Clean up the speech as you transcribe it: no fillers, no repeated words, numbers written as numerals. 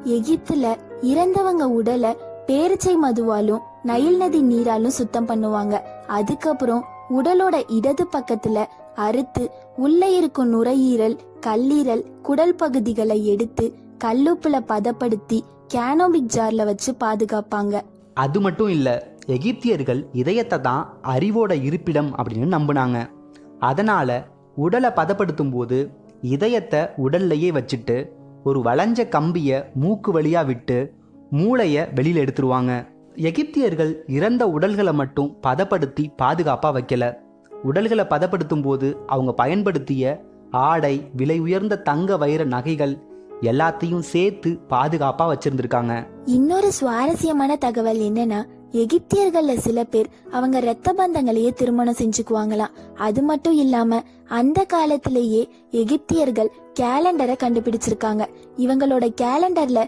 எகிப்துல இறந்தவங்க உடலை பேரிச்சை மதுவாலும் நைல் நதி நீராலும் சுத்தம் பண்ணுவாங்க. அதுக்கப்புறம் உடலோட இடது பக்கத்துல அறுத்து உள்ள இருக்கும் நுரையீரல், கல்லீரல், குடல் பகுதிகளை எடுத்து கல்லுப்புல பதப்படுத்தி கேனோபிக் ஜார்ல வச்சு பாதுகாப்பாங்க. அது மட்டும் இல்ல, எகிப்தியர்கள் இதயத்தை தான் அறிவோட இருப்பிடம் அப்படின்னு நம்பினாங்க. அதனால உடலை பதப்படுத்தும் போது இதயத்தை உடல்லையே வச்சுட்டு ஒரு வளைஞ்ச கம்பிய மூக்கு வழியா விட்டு மூளைய வெளியில எடுத்துருவாங்க. எகிப்தியர்கள் இறந்த உடல்களை மட்டும் பதப்படுத்தி பாதுகாப்பா வைக்கல. உடல்களை பதப்படுத்தும் போது அவங்க பயன்படுத்திய ஆடை, விலை உயர்ந்த தங்க வைர நகைகள் எல்லாத்தையும் சேர்த்து பாதுகாப்பா வச்சிருந்திருக்காங்க. இன்னொரு சுவாரஸ்யமான தகவல் என்னன்னா, எகிப்தியர்கள்ல சில பேர் அவங்க இரத்த பந்தங்களையே திருமணம் செஞ்சுக்குவாங்களாம். அது மட்டும் இல்லாம அந்த காலத்திலேயே எகிப்தியர்கள் கேலண்டரை கண்டுபிடிச்சிருக்காங்க. இவங்களோட கேலண்டர்ல